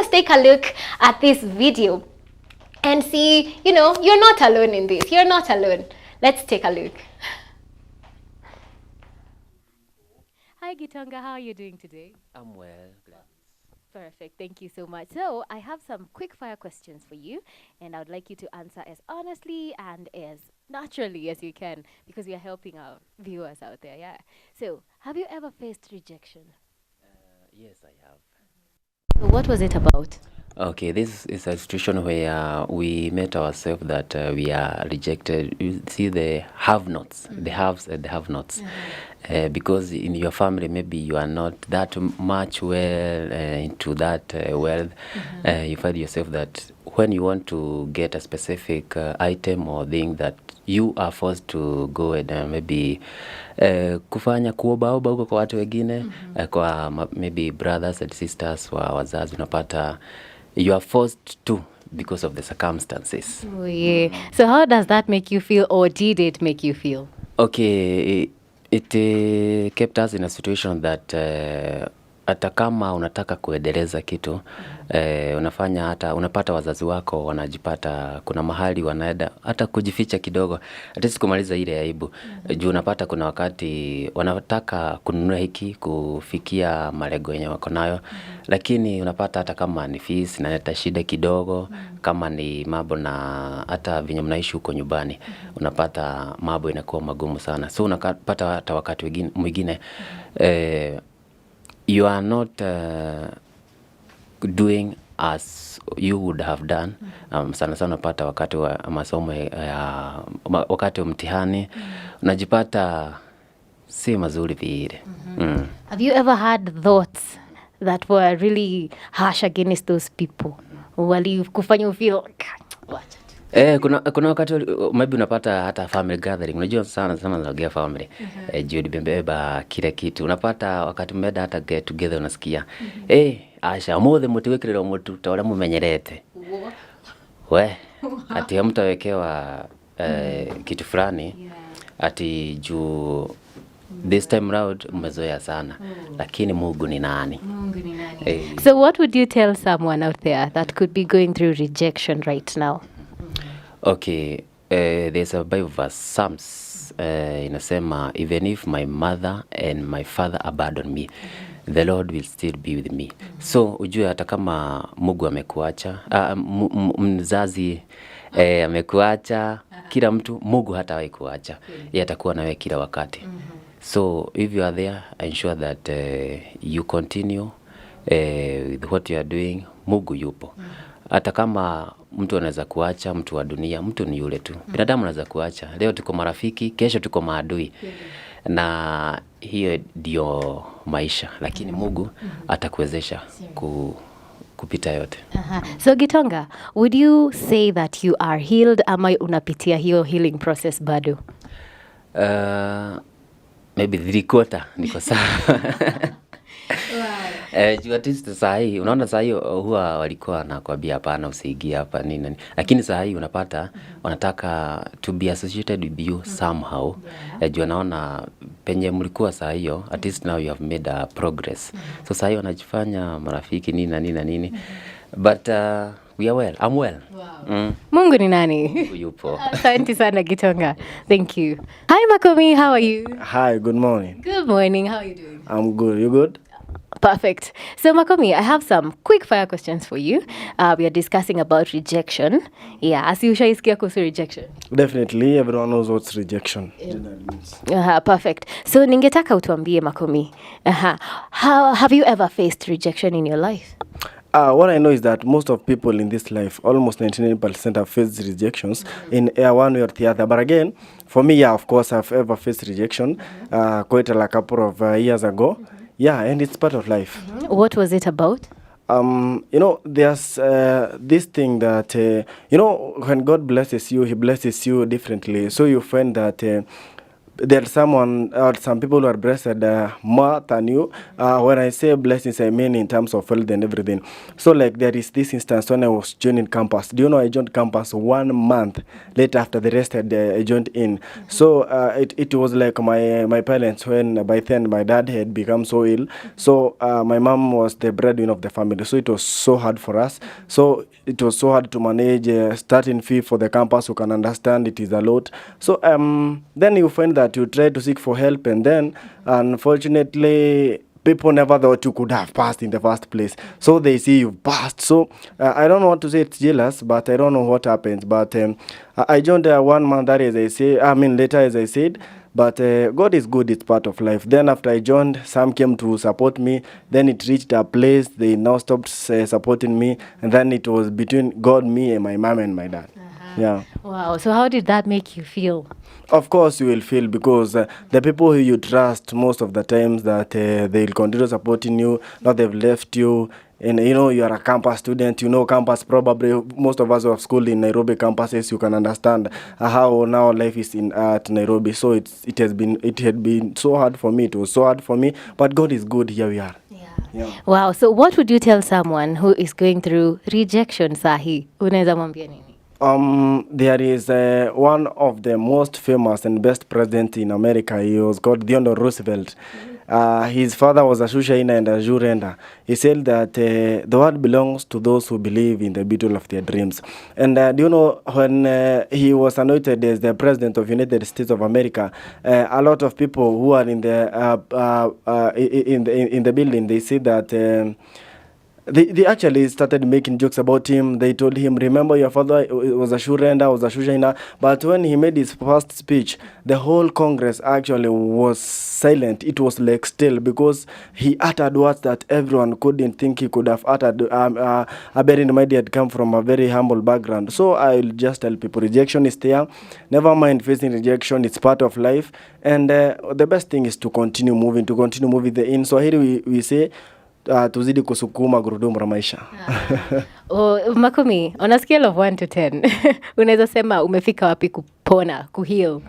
just take a look at this video and see, you know, you're not alone in this. You're not alone. Let's take a look. Hi Gitonga, how are you doing today? I'm well, glad. Perfect, thank you so much. So I have some quick fire questions for you, and I would like you to answer as honestly and as naturally as you can, because we are helping our viewers out there. Yeah. So have you ever faced rejection? Yes, I have. So what was it about? Okay, this is a situation where we met ourselves that we are rejected. You see the have-nots, the haves and the have-nots. Because in your family, maybe you are not that much well into that wealth. You find yourself that when you want to get a specific item or thing that you are forced to go and maybe kufanya kuobaoba huko kwa watu wengine, kwa maybe brothers and sisters wa wazazi, unapata you are forced to because of the circumstances. Oh yeah. So how does that make you feel, or did it make you feel? Okay, it kept us in a situation that hata kama unataka kuendeleza kitu unafanya, hata unapata wazazi wako wanajipata kuna mahali wanaenda hata kujificha kidogo, hata kumaliza ile aibu. Juu unapata kuna wakati wanataka kununua hiki kufikia malengo yenye wako nayo, lakini unapata hata kama ni fees inaleta shida kidogo, kama ni mambo na hata venye mnaishi huko nyumbani, unapata mambo inakuwa magumu sana. So unapata hata wakati mwingine you are not doing as you would have done. Sana sana unapata wakati wa masomo wakati wa mtihani unajipata si mazuri vile. Have you ever had thoughts that were really harsh against those people? Walikufanya feel kuna wakati maybe unapata hata family gathering, unajua sana naongea family, juu bembeba kile kitu, unapata wakati mmeda hata get together unasikia Asha mothe mutiwekirira mutu ta uria mumenyerete we ati mtawekewa kitu fulani ati juu this time round mmezoea sana, lakini Mungu ni nani? So what would you tell someone out there that could be going through rejection right now? Okay, there's a Bible verse, Psalms, inasema, even if my mother and my father abandon me, the Lord will still be with me. So ujue hata kama Mungu amekuacha, mzazi amekuacha, kila mtu, Mungu hatawahi kuacha. Yeye atakuwa nawe kila wakati. So if you are there, ensure that you continue with what you are doing. Mungu yupo. Hata kama mtu anaweza kuacha, mtu wa dunia, mtu ni yule tu. Binadamu anaweza kuacha. Leo tuko marafiki, kesho tuko maadui. Na hiyo ndio maisha, lakini Mungu atakuwezesha kupita yote. So Gitonga, would you say that you are healed ama unapitia hiyo healing process bado? Maybe 3/4 niko sawa. Juu at least saa hii, unaona saa hii huwa walikuwa wanakuambia hapana usiingie hapa nini. Lakini saa hii unapata wanataka to be associated with you somehow. Juu naona penye mlikuwa saa hiyo, at least now you have made a progress. So saa hii wanajifanya marafiki nini na nini na nini. But we are well. I'm well. Wow. Mungu ni nani? Mungu yupo. Asante sana Gitonga. Thank you. Hi Makomi, how are you? Hi, good morning. Good morning. How are you doing? I'm good. You good? Perfect. So Makomi, I have some quick fire questions for you. We are discussing about rejection. Yeah, as you ushaisikia kuhusu rejection. Definitely, everyone knows what's rejection. Perfect. So ningetaka utuambie Makomi, how have you ever faced rejection in your life? What I know is that most of people in this life, almost 99% have faced rejections in one way or the other. But again, for me, yeah, of course, I've ever faced rejection quite a couple of years ago. Yeah, and it's part of life. What was it about? You know, there's this thing that, you know, when God blesses you, he blesses you differently. So you find that there's someone or some people who are blessed more than you. When I say blessings, I mean in terms of health and everything. So like there is this instance when I was joining campus. Do you know I joined campus 1 month later after the rest had joined in. So it was like my parents, when by then my dad had become so ill. So my mom was the breadwinner of the family. So it was so hard for us. So it was so hard to manage starting fee for the campus. You can understand it is a lot. So then you find that you try to seek for help, and then unfortunately people never thought you could have passed in the first place. So they see you passed. So I don't know what to say, it's jealous, but I don't know what happens. But I joined 1 month, that as I say, I mean later as I said. But God is good, it's part of life. Then after I joined, some came to support me. Then it reached a place, they now stopped supporting me. And then it was between God, me, and my mom and my dad. Yeah. Wow. So how did that make you feel? Of course you will feel, because the people who you trust most of the times that they'll continue supporting you, now they've left you. And you know you are a campus student, you know campus, probably most of us who have schooled in Nairobi campuses, you can understand how now life is in at Nairobi. So it had been so hard for me, it was so hard for me, but God is good, here we are. Yeah. Wow. So what would you tell someone who is going through rejection, Sahi? Unaweza mwambia nini? There is one of the most famous and best president in America. He was called Theodore Roosevelt. His father was a Shushaina and a Jurenda. He said that the world belongs to those who believe in the beauty of their dreams. And do you know, when he was anointed as the president of United States of America, a lot of people who are in the building, they say that. They actually started making jokes about him. They told him, remember your father was a Shurenda, was a Shushaina. But when he made his first speech, the whole Congress actually was silent. It was like still, because he uttered words that everyone couldn't think he could have uttered. Bear in mind he had come from a very humble background. So I'll just tell people, rejection is there. Never mind facing rejection, it's part of life. And the best thing is to continue moving in. So here we say, tuzidi kusukuma gurudumu la maisha. Makumi, on a scale of 1 to 10, unaweza sema umefika wapi kupona, kuheal?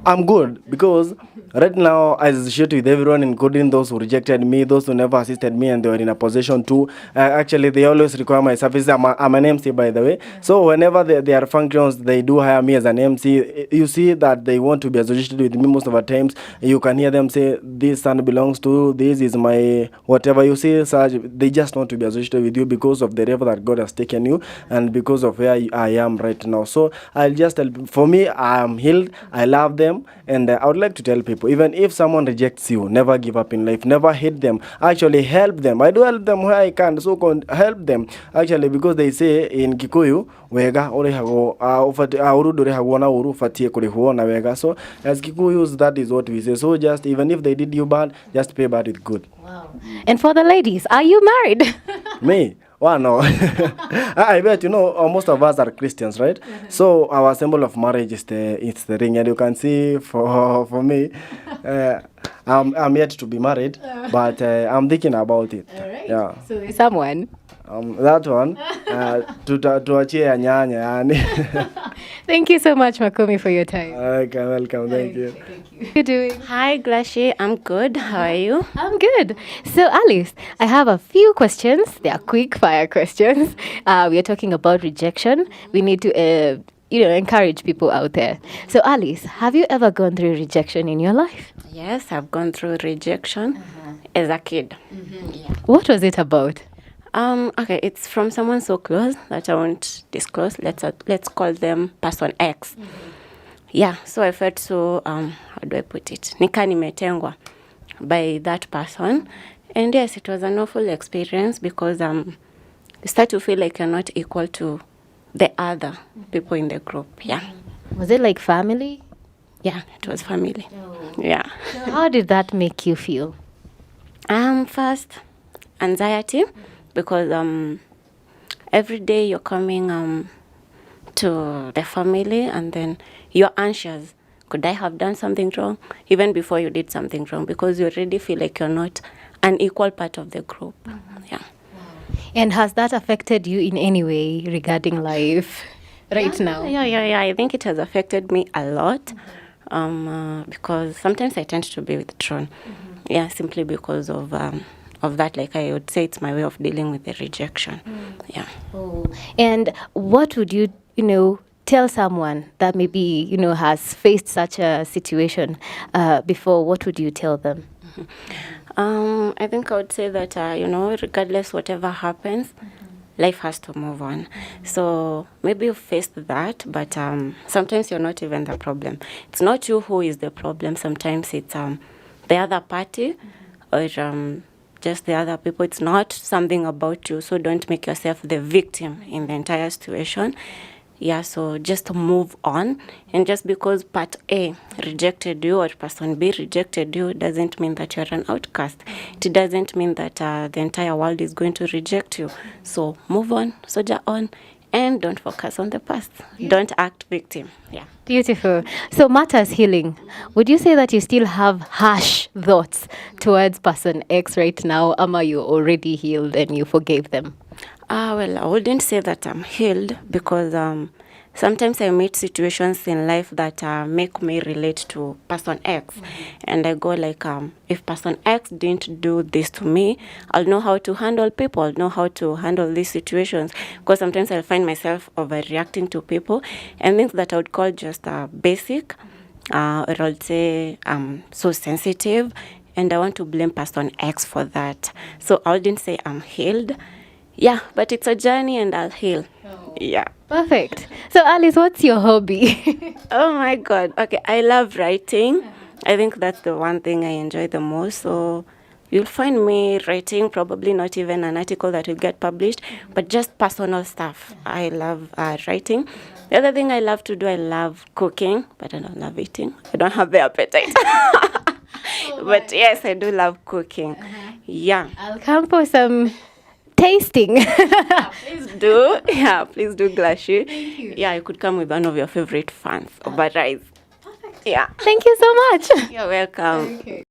I'm good, because right now I associate with everyone, including those who rejected me, those who never assisted me, and they were in a position to. Actually, they always require my services. I'm an MC, by the way. So whenever there are functions, they do hire me as an MC. You see that they want to be associated with me most of the times. You can hear them say, this son belongs to, this is my whatever. You see, such, they just want to be associated with you because of the level that God has taken you, and because of where I am right now. So I'll just tell, for me, I am healed. I love them. And I would like to tell people, even if someone rejects you, never give up in life, never hate them, actually help them. I do help them where I can, so help them actually, because they say in Kikuyu, wega orehago urudore hagona urufatie kurihuona wega. So as Kikuyus, that is what we say. So just even if they did you bad, just pay bad with good. Wow. And for the ladies, are you married? Me? Well, no. I bet, you know, most of us are Christians, right? Mm-hmm. So our symbol of marriage is the ring. And you can see for me, I'm yet to be married, but I'm thinking about it. All right. Yeah. So there's someone. That one, tuachie nyanya yani. Thank you so much, Makumi, for your time. Okay, welcome. Thank you. Thank you. How are you doing? Hi, Glashi. I'm good. How are you? I'm good. So, Alice, I have a few questions. They are quick fire questions. We are talking about rejection. We need to, encourage people out there. So, Alice, have you ever gone through rejection in your life? Yes, I've gone through rejection as a kid. Mm-hmm. Yeah. What was it about? Okay, it's from someone so close that I won't disclose. Let's call them person X. Mm-hmm. Yeah, so I felt so, how do I put it? Nika nimetengwa by that person. And yes, it was an awful experience because you start to feel like you're not equal to the other people in the group. Yeah. Was it like family? Yeah, it was family. Oh. Yeah. So how did that make you feel? First, anxiety. Because every day you're coming to the family and then you're anxious. Could I have done something wrong? Even before you did something wrong, because you already feel like you're not an equal part of the group. Mm-hmm. Yeah. Wow. And has that affected you in any way regarding life now? Yeah. I think it has affected me a lot. because sometimes I tend to be withdrawn. Yeah, simply because of that. Like I would say, it's my way of dealing with the rejection. Yeah. Oh, and what would you, tell someone that maybe, has faced such a situation before? What would you tell them? I think I would say that, regardless whatever happens, life has to move on. So maybe you faced that, but sometimes you're not even the problem. It's not you who is the problem. Sometimes it's the other party or just the other people. It's not something about you. So don't make yourself the victim in the entire situation. Yeah, so just move on. And just because part A rejected you or person B rejected you doesn't mean that you're an outcast. It doesn't mean that the entire world is going to reject you. So move on, soldier on, and don't focus on the past. Don't act victim. Yeah. Beautiful. So matters healing. Would you say that you still have harsh thoughts towards person X right now? Ama, you already healed and you forgave them? Well, I wouldn't say that I'm healed because sometimes I meet situations in life that make me relate to person X. And I go like, if person X didn't do this to me, I'll know how to handle people, I'll know how to handle these situations. Because sometimes I'll find myself overreacting to people and things that I would call just basic, or I'll say so sensitive. And I want to blame person X for that. So I wouldn't say I'm healed. Yeah, but it's a journey and I'll heal. Yeah. Perfect. So Alice, what's your hobby? Oh my God. Okay, I love writing. I think that's the one thing I enjoy the most. So you'll find me writing, probably not even an article that will get published, but just personal stuff. I love writing. The other thing I love to do, I love cooking, but I don't love eating. I don't have the appetite. But yes, I do love cooking. Yeah. I'll come for some tasting. Please do. Yeah, please do, Glashi. Thank you. Yeah, you could come with one of your favorite fans of rice. Perfect. Yeah. Thank you so much. You're welcome. Okay.